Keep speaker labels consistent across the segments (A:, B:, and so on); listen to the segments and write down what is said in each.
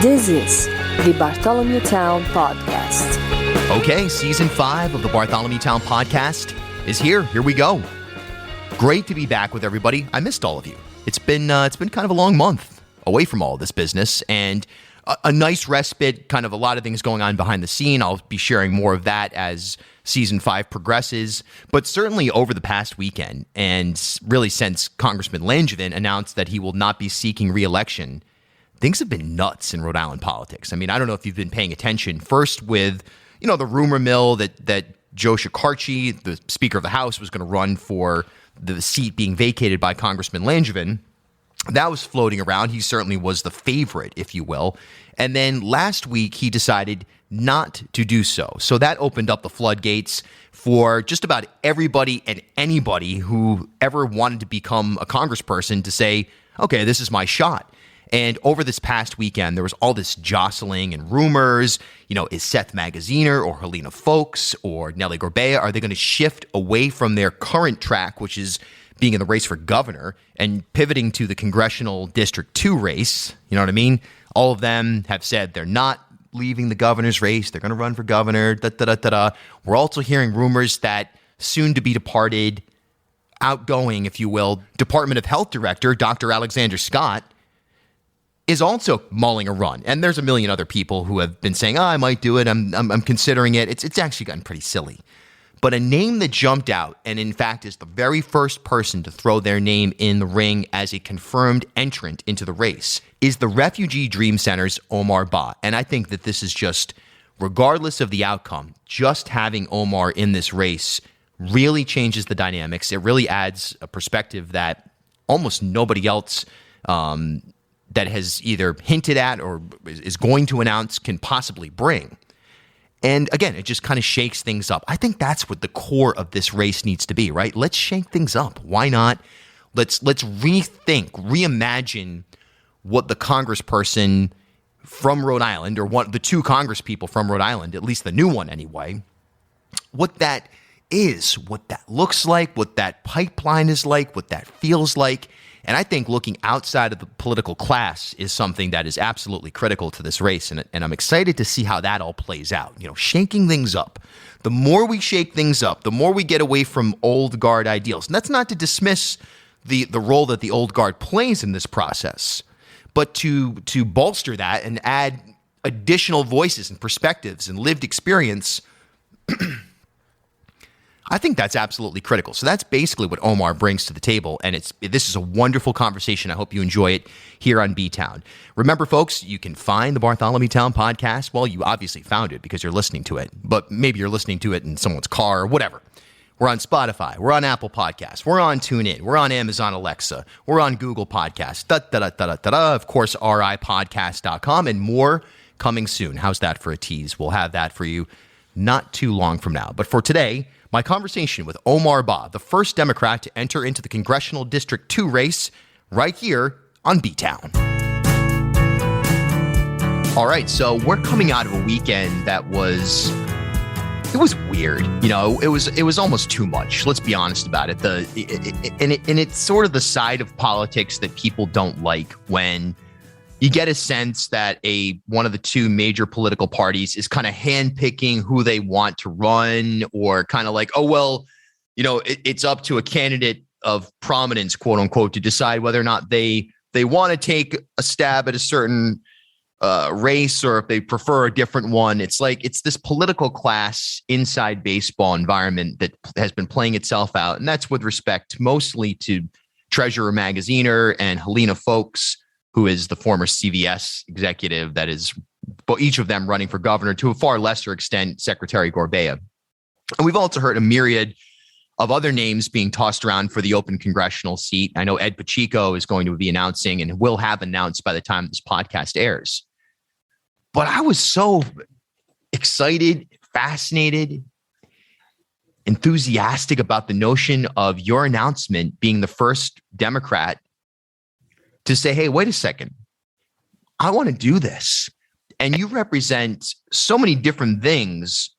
A: This is the Bartholomew Town Podcast.
B: Okay, season 5 of the Bartholomew Town Podcast is here. Here we go. Great to be back with everybody. I missed all of you. It's been kind of a long month away from all this business, and a nice respite, kind of a lot of things going on behind the scene. I'll be sharing more of that as season 5 progresses. But certainly over the past weekend, and really since Congressman Langevin announced that he will not be seeking re-election, things have been nuts in Rhode Island politics. I mean, I don't know if you've been paying attention. First with, the rumor mill that Joe Shekarchi, the Speaker of the House, was going to run for the seat being vacated by Congressman Langevin. That was floating around. He certainly was the favorite, if you will. And then last week, he decided not to do so. So that opened up the floodgates for just about everybody and anybody who ever wanted to become a congressperson to say, okay, this is my shot. And over this past weekend, there was all this jostling and rumors. Is Seth Magaziner or Helena Folks or Nellie Gorbea, are they going to shift away from their current track, which is being in the race for governor, and pivoting to the congressional District 2 race? You know what I mean? All of them have said they're not leaving the governor's race. They're going to run for governor. We're also hearing rumors that soon-to-be departed, outgoing, if you will, Department of Health Director, Dr. Alexander Scott, is also mulling a run. And there's a million other people who have been saying, I might do it. I'm considering it. It's actually gotten pretty silly. But a name that jumped out, and in fact is the very first person to throw their name in the ring as a confirmed entrant into the race, is the Refuge Dream Center's Omar Bah. And I think that this is just, regardless of the outcome, just having Omar in this race really changes the dynamics. It really adds a perspective that almost nobody else that has either hinted at or is going to announce can possibly bring. And again, it just kind of shakes things up. I think that's what the core of this race needs to be, right? Let's shake things up. Why not? Let's rethink, reimagine what the congressperson from Rhode Island, or the two congresspeople from Rhode Island, at least the new one anyway, what that is, what that looks like, what that pipeline is like, what that feels like. And I think looking outside of the political class is something that is absolutely critical to this race. And I'm excited to see how that all plays out. Shaking things up. The more we shake things up, the more we get away from old guard ideals. And that's not to dismiss the role that the old guard plays in this process, but to bolster that and add additional voices and perspectives and lived experience. I think that's absolutely critical. So that's basically what Omar brings to the table, and this is a wonderful conversation. I hope you enjoy it here on B-Town. Remember, folks, you can find the Bartholomew Town Podcast. Well, you obviously found it because you're listening to it, but maybe you're listening to it in someone's car or whatever. We're on Spotify. We're on Apple Podcasts. We're on TuneIn. We're on Amazon Alexa. We're on Google Podcasts. Of course, ripodcast.com, and more coming soon. How's that for a tease? We'll have that for you not too long from now. But for today, my conversation with Omar Bah, the first Democrat to enter into the Congressional District 2 race, right here on B-Town. All right, so we're coming out of a weekend that was weird. It was almost too much. Let's be honest about it. And it's sort of the side of politics that people don't like, when you get a sense that one of the two major political parties is kind of handpicking who they want to run, or kind of like, oh, well, it's up to a candidate of prominence, quote unquote, to decide whether or not they want to take a stab at a certain race, or if they prefer a different one. It's like, it's this political class inside baseball environment that has been playing itself out. And that's with respect mostly to Treasurer Magaziner and Helena Folks, who is the former CVS executive that is, each of them running for governor, to a far lesser extent, Secretary Gorbea. And we've also heard a myriad of other names being tossed around for the open congressional seat. I know Ed Pacheco is going to be announcing, and will have announced by the time this podcast airs. But I was so excited, fascinated, enthusiastic about the notion of your announcement being the first Democrat to say, hey, wait a second, I want to do this. And you represent so many different things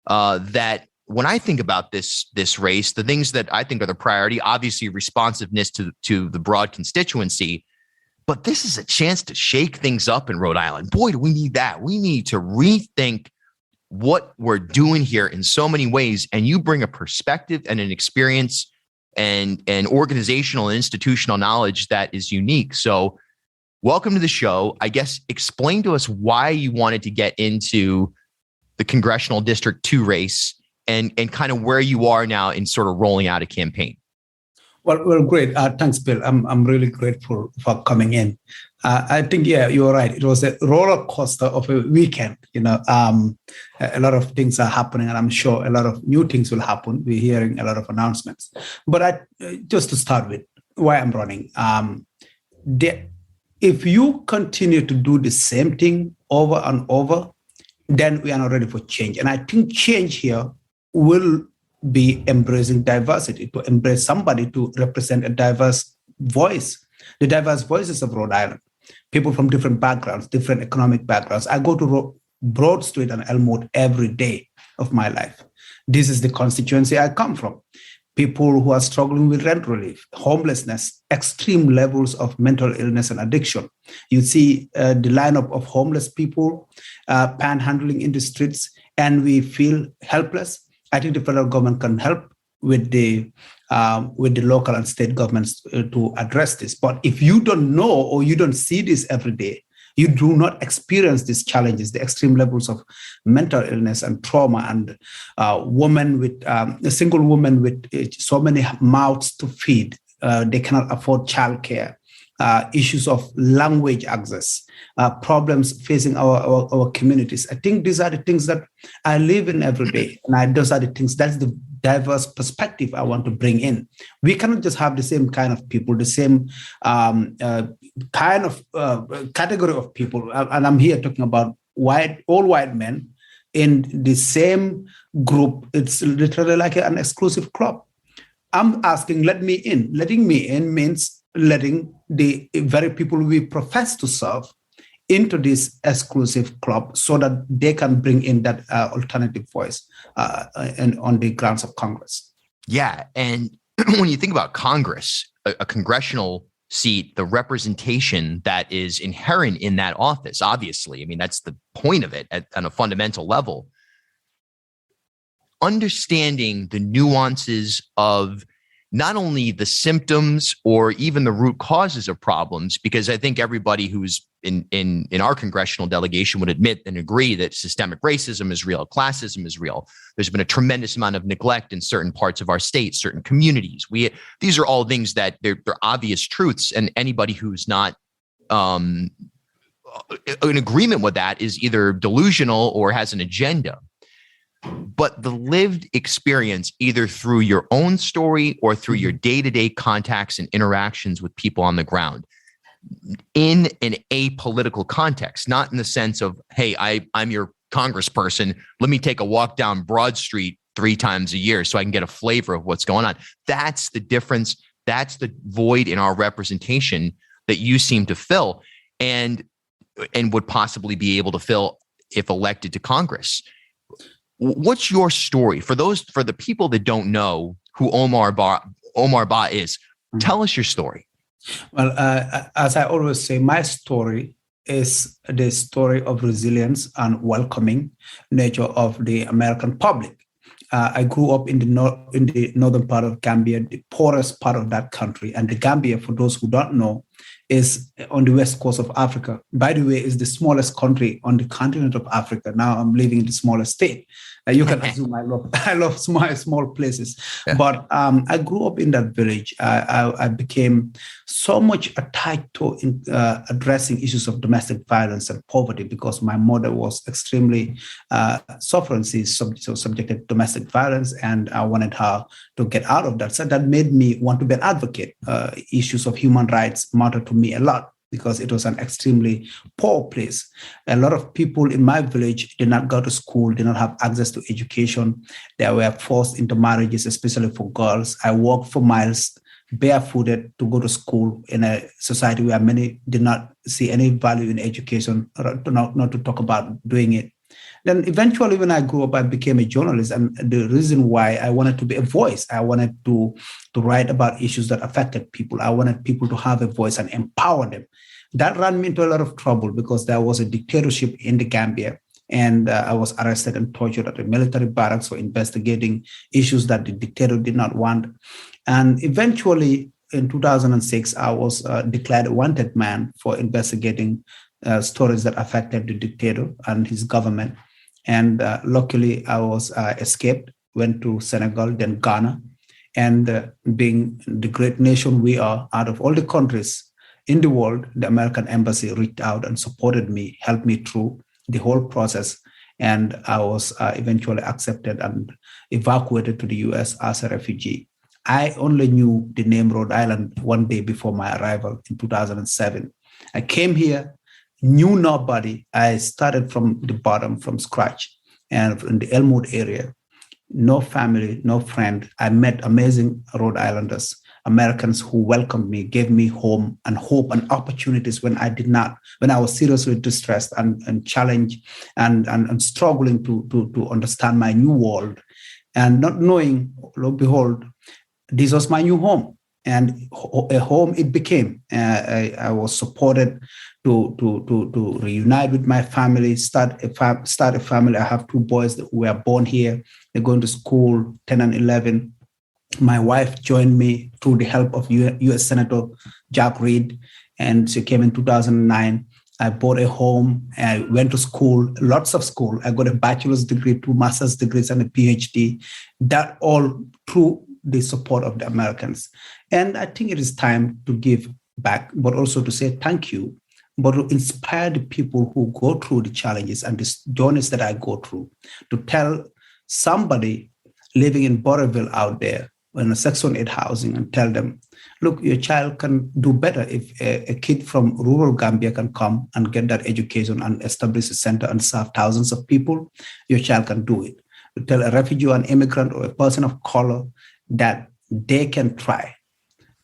B: that when I think about this race, the things that I think are the priority, obviously responsiveness to the broad constituency, But this is a chance to shake things up in Rhode Island. Boy, do we need that. We need to rethink what we're doing here in so many ways. And you bring a perspective and an experience and organizational and institutional knowledge that is unique. So welcome to the show. I guess explain to us why you wanted to get into the Congressional District 2 race and kind of where you are now in sort of rolling out a campaign.
C: Well, great. Thanks, Bill. I'm really grateful for coming in. I think, you're right. It was a roller coaster of a weekend. A lot of things are happening, and I'm sure a lot of new things will happen. We're hearing a lot of announcements. But just to start with, why I'm running. If you continue to do the same thing over and over, then we are not ready for change. And I think change here will be embracing diversity, to embrace somebody to represent a diverse voice, the diverse voices of Rhode Island, people from different backgrounds, different economic backgrounds. I go to Broad Street and Elmwood every day of my life. This is the constituency I come from. People who are struggling with rent relief, homelessness, extreme levels of mental illness and addiction. You see the lineup of homeless people panhandling in the streets, and we feel helpless. I think the federal government can help with the local and state governments to address this. But if you don't know or you don't see this every day, you do not experience these challenges, the extreme levels of mental illness and trauma, and a single woman with so many mouths to feed. They cannot afford childcare. Issues of language access, problems facing our communities. I think these are the things that I live in every day. And those are the things, that's the diverse perspective I want to bring in. We cannot just have the same kind of people, the same kind of category of people. And I'm here talking about all white men in the same group. It's literally like an exclusive club. I'm asking, let me in. Letting me in means letting the very people we profess to serve into this exclusive club so that they can bring in that alternative voice and on the grounds of Congress.
B: Yeah. And when you think about Congress, a congressional seat, the representation that is inherent in that office, obviously, I mean, that's the point of it on a fundamental level. Understanding the nuances of not only the symptoms or even the root causes of problems, because I think everybody who's in our congressional delegation would admit and agree that systemic racism is real, classism is real. There's been a tremendous amount of neglect in certain parts of our state, certain communities. These are all things that they're obvious truths, and anybody who's not in agreement with that is either delusional or has an agenda. But the lived experience, either through your own story or through your day-to-day contacts and interactions with people on the ground, in an apolitical context, not in the sense of, hey, I'm your congressperson, let me take a walk down Broad Street 3 times a year so I can get a flavor of what's going on. That's the difference. That's the void in our representation that you seem to fill and would possibly be able to fill if elected to Congress. What's your story for the people that don't know who Omar Bah is? Tell us your story.
C: Well, as I always say, my story is the story of resilience and welcoming nature of the American public. I grew up in the northern part of Gambia, the poorest part of that country. And the Gambia, for those who don't know, is on the west coast of Africa. By the way, is the smallest country on the continent of Africa. Now I'm living in the smallest state. You can assume I love small places. Yeah. But I grew up in that village. I became so much attached to addressing issues of domestic violence and poverty because my mother was extremely suffering. She's subjected to domestic violence, and I wanted her to get out of that. So that made me want to be an advocate. Issues of human rights matter to me a lot, because it was an extremely poor place. A lot of people in my village did not go to school, did not have access to education. They were forced into marriages, especially for girls. I walked for miles barefooted to go to school in a society where many did not see any value in education, not to talk about doing it. Then eventually, when I grew up, I became a journalist. And the reason why I wanted to be a voice, I wanted to write about issues that affected people. I wanted people to have a voice and empower them. That ran me into a lot of trouble because there was a dictatorship in the Gambia. And I was arrested and tortured at a military barracks for investigating issues that the dictator did not want. And eventually, in 2006, I was declared a wanted man for investigating stories that affected the dictator and his government. And luckily, I was escaped, went to Senegal, then Ghana. And being the great nation we are, out of all the countries in the world, the American embassy reached out and supported me, helped me through the whole process. And I was eventually accepted and evacuated to the US as a refugee. I only knew the name Rhode Island one day before my arrival in 2007. I came here, knew nobody. I started from the bottom, from scratch, and in the Elmwood area. No family, no friend. I met amazing Rhode Islanders, Americans who welcomed me, gave me home and hope and opportunities when I was seriously distressed and challenged and struggling to understand my new world and not knowing, lo and behold, this was my new home, and a home it became. I was supported to reunite with my family, start a family. I have two boys that were born here. They're going to school, 10 and 11. My wife joined me through the help of U.S. Senator Jack Reed, and she came in 2009. I bought a home. I went to school, lots of school. I got a bachelor's degree, 2 master's degrees, and a PhD. That all through the support of the Americans. And I think it is time to give back, but also to say thank you, but to inspire the people who go through the challenges and the journeys that I go through, to tell somebody living in Borrowville out there in a Section 8 housing and tell them, look, your child can do better if a kid from rural Gambia can come and get that education and establish a center and serve thousands of people. Your child can do it. To tell a refugee, an immigrant, or a person of color that they can try,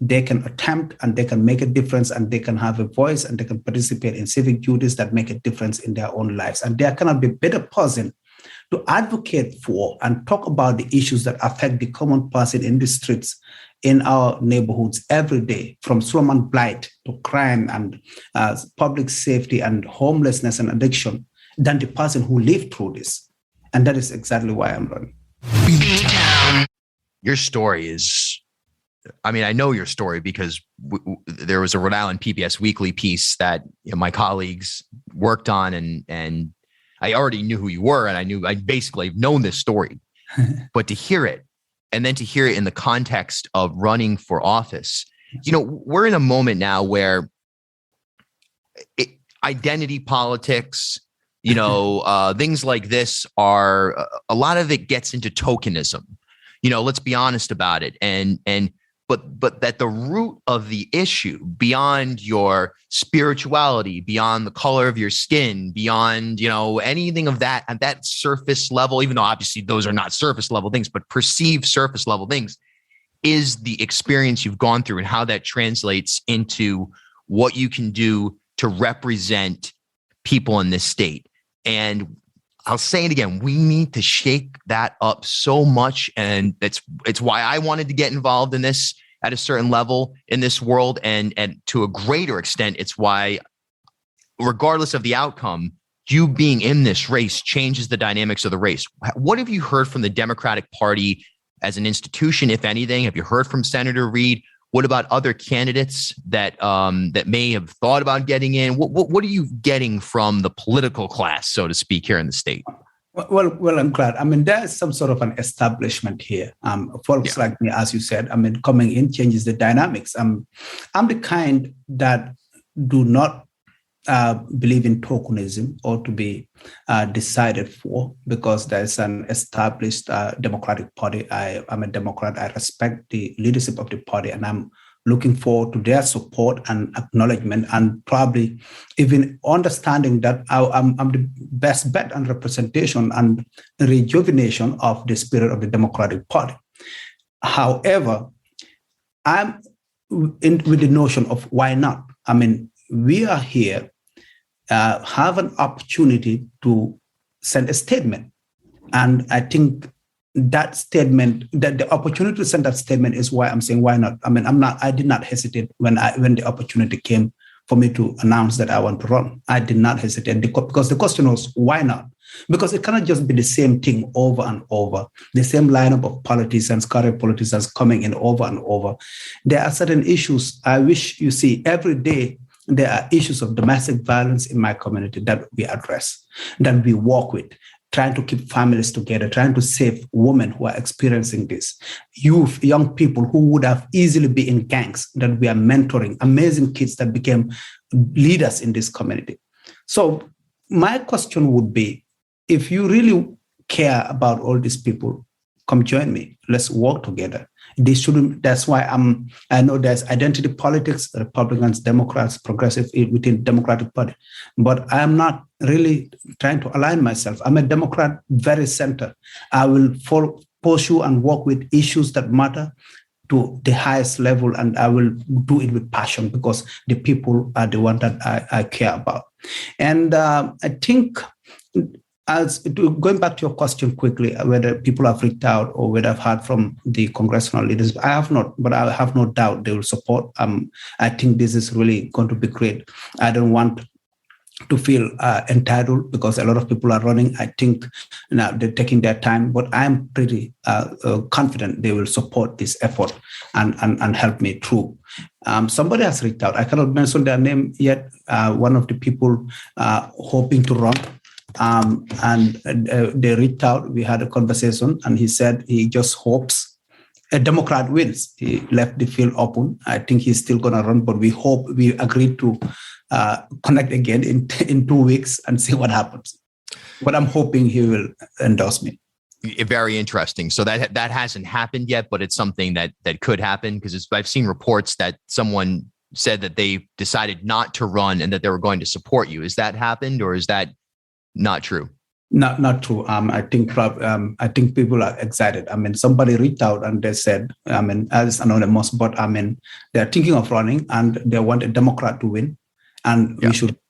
C: they can attempt, and they can make a difference, and they can have a voice, and they can participate in civic duties that make a difference in their own lives. And there cannot be a better person to advocate for and talk about the issues that affect the common person in the streets, in our neighborhoods every day, from slum and blight to crime and public safety and homelessness and addiction, than the person who lived through this. And that is exactly why I'm running.
B: Your story is, I mean, I know your story because there was a Rhode Island PBS Weekly piece that my colleagues worked on, and I already knew who you were, and I basically have known this story. But to hear it, and then to hear it in the context of running for office, we're in a moment now where identity politics, things like this are, a lot of it gets into tokenism. Let's be honest about it. But that the root of the issue, beyond your spirituality, beyond the color of your skin, beyond, anything of that at that surface level, even though obviously those are not surface level things, but perceived surface level things, is the experience you've gone through and how that translates into what you can do to represent people in this state. And I'll say it again, we need to shake that up so much. And it's why I wanted to get involved in this at a certain level in this world. And to a greater extent, it's why, regardless of the outcome, you being in this race changes the dynamics of the race. What have you heard from the Democratic Party as an institution, if anything? Have you heard from Senator Reid? What about other candidates that may have thought about getting in? What are you getting from the political class, so to speak, here in the state?
C: Well, I'm glad. I mean, there's some sort of an establishment here. Folks like me, as you said, coming in changes the dynamics. I'm the kind that do not believe in tokenism or to be decided for, because there's an established Democratic Party. I'm a Democrat. I respect the leadership of the party, and I'm looking forward to their support and acknowledgement, and probably even understanding that I'm the best bet and representation and rejuvenation of the spirit of the Democratic Party. However, I'm with the notion of why not? We are here, have an opportunity to send a statement. And I think that statement, that the opportunity to send that statement is why I'm saying, why not? I did not hesitate when the opportunity came for me to announce that I want to run. I did not hesitate because the question was, why not? Because it cannot just be the same thing over and over, the same lineup of politicians, current politicians coming in over and over. There are certain issues I wish you see every day. There are issues of domestic violence in my community that we address, that we work with, trying to keep families together, trying to save women who are experiencing this, youth, young people who would have easily been in gangs that we are mentoring, amazing kids that became leaders in this community. So my question would be, if you really care about all these people, come join me. Let's work together. They shouldn't. That's why I know there's identity politics, Republicans, Democrats, progressive within Democratic Party, but I'm not really trying to align myself. I'm a Democrat, very center. I will pursue and work with issues that matter to the highest level, and I will do it with passion because the people are the one that I care about. And I think, going back to your question quickly, whether people have reached out or whether I've heard from the congressional leaders, I have not, but I have no doubt they will support. I think this is really going to be great. I don't want to feel entitled because a lot of people are running. I think now they're taking their time, but I'm pretty confident they will support this effort and help me through. Somebody has reached out. I cannot mention their name yet. One of the people hoping to run. And they reached out. We had a conversation, and he said he just hopes a Democrat wins. He left the field open. I think he's still going to run, but we agreed to connect again in 2 weeks and see what happens. But I'm hoping he will endorse me.
B: Very interesting. So that hasn't happened yet, but it's something that could happen, because I've seen reports that someone said that they decided not to run and that they were going to support you. Has that happened, or is that not true?
C: Not true. I think people are excited. I mean, somebody reached out and they said, as anonymous, but they're thinking of running and they want a Democrat to win, and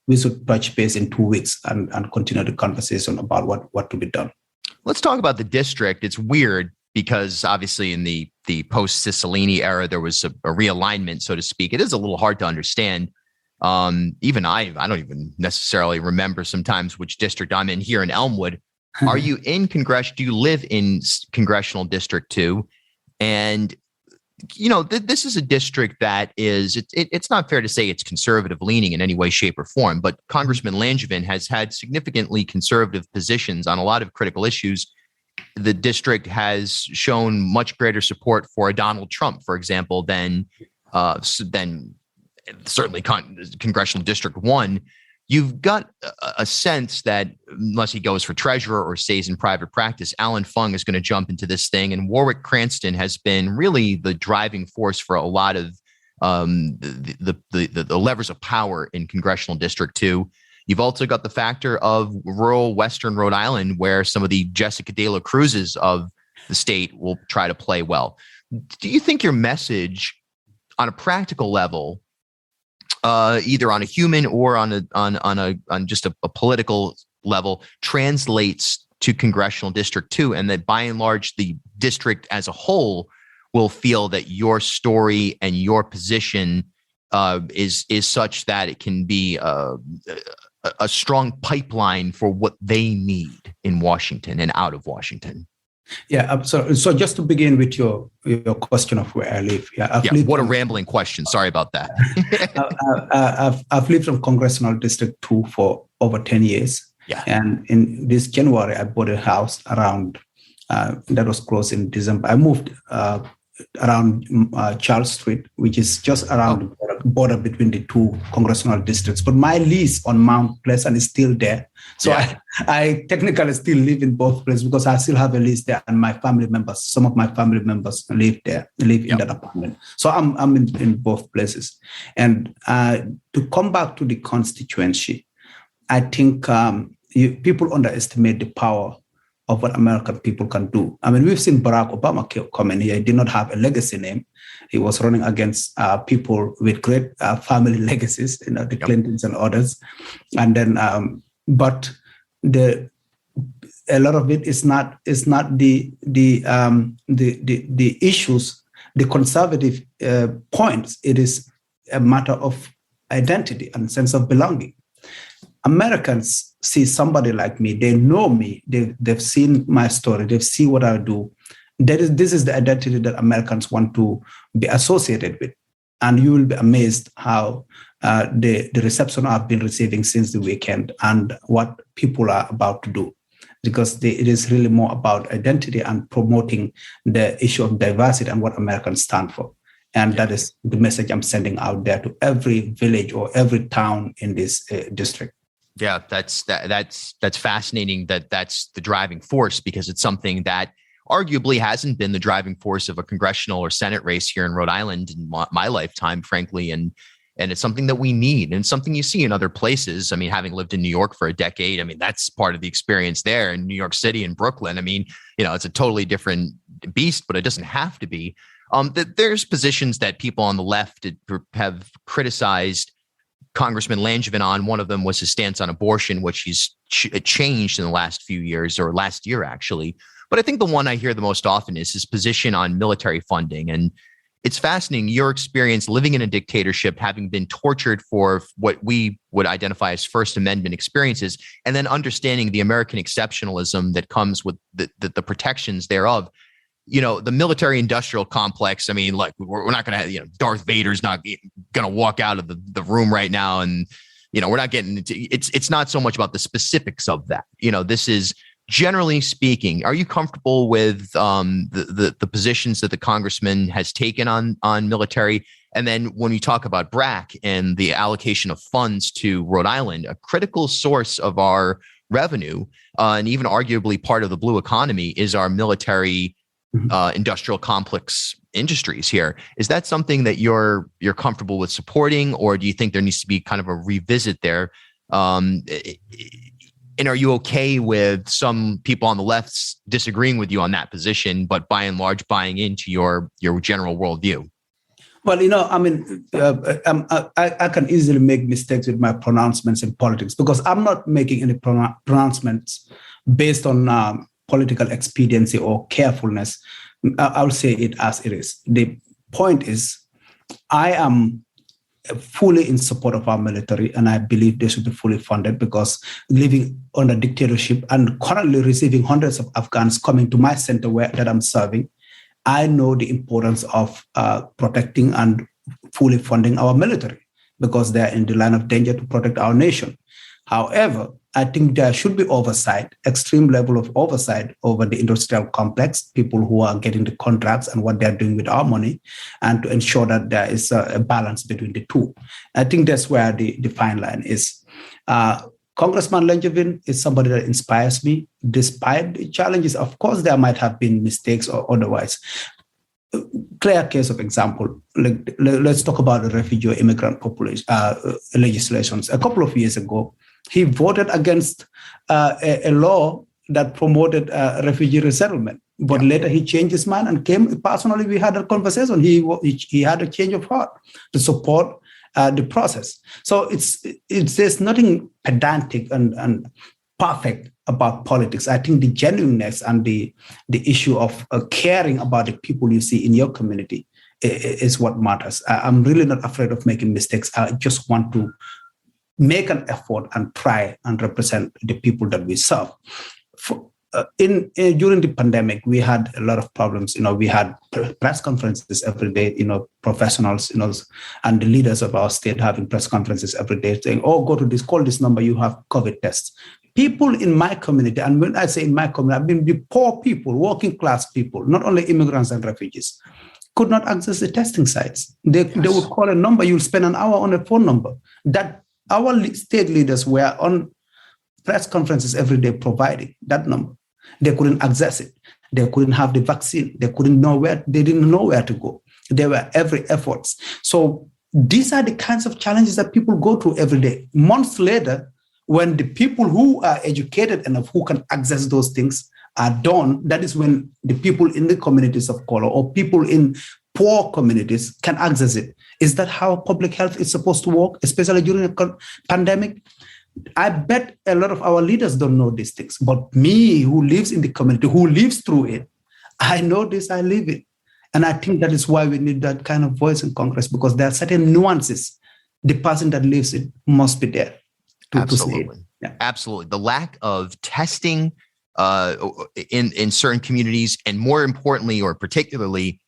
C: we should touch base in 2 weeks and continue the conversation about what to be done.
B: Let's talk about the district. It's weird because obviously in the post-Cicilline era there was a realignment, so to speak. It is a little hard to understand. Even I don't even necessarily remember sometimes which district I'm in here in Elmwood. Are you in do you live in Congressional District 2? And, this is a district that it's not fair to say it's conservative leaning in any way, shape, or form, but Congressman Langevin has had significantly conservative positions on a lot of critical issues. The district has shown much greater support for a Donald Trump, for example, than certainly Congressional District 1. You've got a sense that unless he goes for treasurer or stays in private practice, Alan Fung is going to jump into this thing. And Warwick Cranston has been really the driving force for a lot of the levers of power in Congressional District 2. You've also got the factor of rural Western Rhode Island, where some of the Jessica De La Cruzes of the state will try to play well. Do you think your message on a practical level, either on a human or on just a political level, translates to Congressional District 2, and that by and large the district as a whole will feel that your story and your position is such that it can be a strong pipeline for what they need in Washington and out of Washington?
C: Yeah. So just to begin with your question of where I live.
B: What a rambling question. Sorry about that.
C: I've lived in Congressional District 2 for over 10 years.
B: Yeah.
C: And in this January, I bought a house around that was closed in December. I moved around Charles Street, which is just around the border between the two congressional districts. But my lease on Mount Pleasant is still there. So I technically still live in both places because I still have a lease there, and some of my family members live there, in that apartment. So I'm in both places. And to come back to the constituency, I think people underestimate the power of what American people can do. I mean, we've seen Barack Obama come in here. He did not have a legacy name. He was running against people with great family legacies, the Clintons and others. And then, but a lot of it is not the issues, the conservative points. It is a matter of identity and sense of belonging. Americans see somebody like me, they know me, they've seen my story, they've seen what I do. This is the identity that Americans want to be associated with. And you will be amazed how the reception I've been receiving since the weekend and what people are about to do. Because it is really more about identity and promoting the issue of diversity and what Americans stand for. And that is the message I'm sending out there to every village or every town in this district.
B: Yeah, that's fascinating that's the driving force, because it's something that arguably hasn't been the driving force of a congressional or Senate race here in Rhode Island in my lifetime, frankly. And it's something that we need, and something you see in other places. I mean, having lived in New York for a decade, I mean, that's part of the experience there in New York City and Brooklyn. I mean, it's a totally different beast, but it doesn't have to be. There's positions that people on the left have criticized Congressman Langevin on. One of them was his stance on abortion, which he's changed in the last few years, or last year, actually. But I think the one I hear the most often is his position on military funding. And it's fascinating, your experience living in a dictatorship, having been tortured for what we would identify as First Amendment experiences, and then understanding the American exceptionalism that comes with the protections thereof. The military industrial complex, I mean, like, we're not going to have, Darth Vader's not going to walk out of the room right now. And, we're not getting into, it's not so much about the specifics of that. This is, generally speaking, are you comfortable with the positions that the congressman has taken on military? And then when you talk about BRAC and the allocation of funds to Rhode Island, a critical source of our revenue, and even arguably part of the blue economy, is our military industrial complex industries here. Is that something that you're comfortable with supporting, or do you think there needs to be kind of a revisit there? And are you okay with some people on the left disagreeing with you on that position, but by and large buying into your general worldview?
C: Well, I mean, I can easily make mistakes with my pronouncements in politics, because I'm not making any pronouncements based on political expediency or carefulness. I'll say it as it is. The point is, I am fully in support of our military, and I believe they should be fully funded, because living under dictatorship and currently receiving hundreds of Afghans coming to my center that I'm serving, I know the importance of protecting and fully funding our military, because they're in the line of danger to protect our nation. However, I think there should be oversight, extreme level of oversight over the industrial complex, people who are getting the contracts and what they're doing with our money, and to ensure that there is a balance between the two. I think that's where the fine line is. Congressman Langevin is somebody that inspires me, despite the challenges. Of course, there might have been mistakes or otherwise. Clear case of example, let's talk about the refugee or immigrant population legislations. A couple of years ago, he voted against a law that promoted refugee resettlement. But later he changed his mind and came. Personally, we had a conversation. He had a change of heart to support the process. So there's nothing pedantic and perfect about politics. I think the genuineness and the issue of caring about the people you see in your community is what matters. I'm really not afraid of making mistakes. I just want to make an effort and try and represent the people that we serve. During the pandemic, we had a lot of problems. We had press conferences every day, professionals, and the leaders of our state having press conferences every day saying, oh, go to this, call this number, you have COVID tests. People in my community, and when I say in my community, I mean the poor people, working class people, not only immigrants and refugees, could not access the testing sites. They would call a number, you'll spend an hour on a phone number. That our state leaders were on press conferences every day providing that number. They couldn't access it. They couldn't have the vaccine. They didn't know where to go. There were every efforts. So these are the kinds of challenges that people go through every day. Months later, when the people who are educated enough, who can access those things, are done, that is when the people in the communities of color or people in poor communities can access it. Is that how public health is supposed to work, especially during a pandemic? I bet a lot of our leaders don't know these things, but me, who lives in the community, who lives through it, I know this, I live it. And I think that is why we need that kind of voice in Congress, because there are certain nuances the person that lives it must be there to see it. Yeah.
B: Absolutely. The lack of testing in certain communities, and more importantly, or particularly,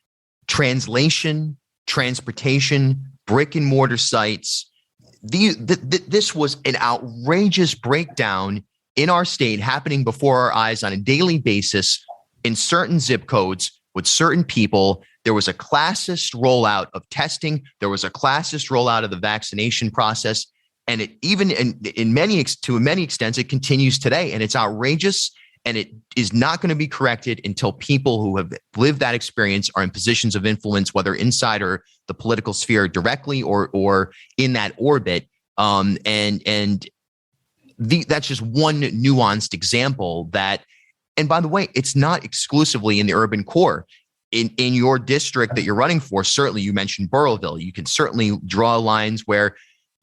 B: translation, transportation, brick and mortar sites. This was an outrageous breakdown in our state happening before our eyes on a daily basis in certain zip codes with certain people. There was a classist rollout of testing. There was a classist rollout of the vaccination process. And it even to many extents, it continues today. And it's outrageous. And it is not going to be corrected until people who have lived that experience are in positions of influence, whether inside or the political sphere directly or in that orbit. That's just one nuanced example that, and by the way, it's not exclusively in the urban core. In your district that you're running for, certainly you mentioned Burrillville. You can certainly draw lines where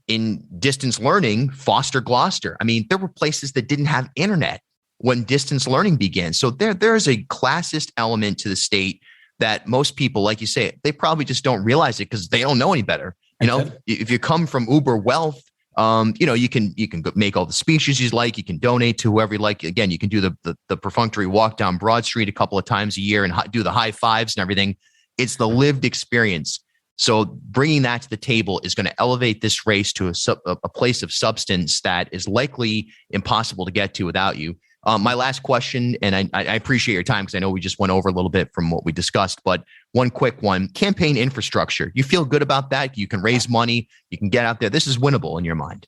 B: in distance learning, Foster, Gloucester, I mean, there were places that didn't have internet when distance learning began. So there's a classist element to the state that most people, like you say, they probably just don't realize it because they don't know any better. You know, if you come from uber wealth, you can make all the speeches you like. You can donate to whoever you like. Again, you can do the perfunctory walk down Broad Street a couple of times a year and do the high fives and everything. It's the lived experience. So bringing that to the table is going to elevate this race to a place of substance that is likely impossible to get to without you. My last question, and I appreciate your time because I know we just went over a little bit from what we discussed, but one quick one: campaign infrastructure. You feel good about that? You can raise money. You can get out there. This is winnable in your mind.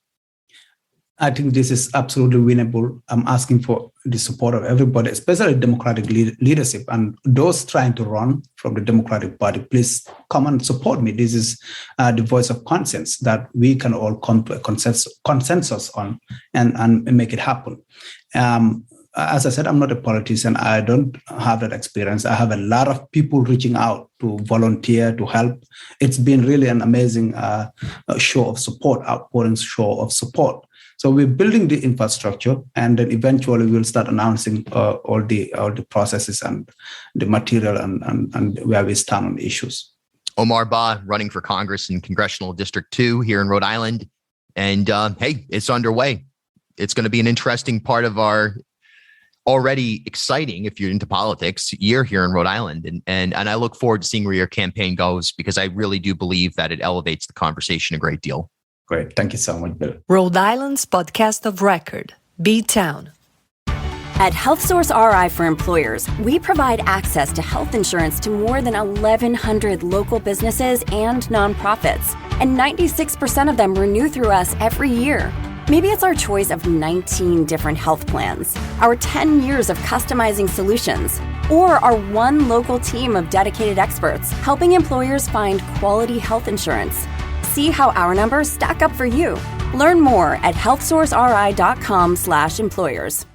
C: I think this is absolutely winnable. I'm asking for the support of everybody, especially Democratic leadership and those trying to run from the Democratic Party. Please come and support me. This is the voice of conscience that we can all come to a consensus on and make it happen. As I said, I'm not a politician. I don't have that experience. I have a lot of people reaching out to volunteer, to help. It's been really an amazing show of support, outpouring show of support. So we're building the infrastructure, and then eventually we'll start announcing all the processes and the material and where we stand on the issues.
B: Omar Bah, running for Congress in Congressional District 2 here in Rhode Island. And hey, it's underway. It's going to be an interesting part of our already exciting, if you're into politics, year here in Rhode Island. And I look forward to seeing where your campaign goes, because I really do believe that it elevates the conversation a great deal.
C: Great. Thank you so much, Bill.
A: Rhode Island's podcast of record, B-Town.
D: At HealthSource RI for Employers, we provide access to health insurance to more than 1,100 local businesses and nonprofits, and 96% of them renew through us every year. Maybe it's our choice of 19 different health plans, our 10 years of customizing solutions, or our one local team of dedicated experts helping employers find quality health insurance. See how our numbers stack up for you. Learn more at healthsourceri.com/employers.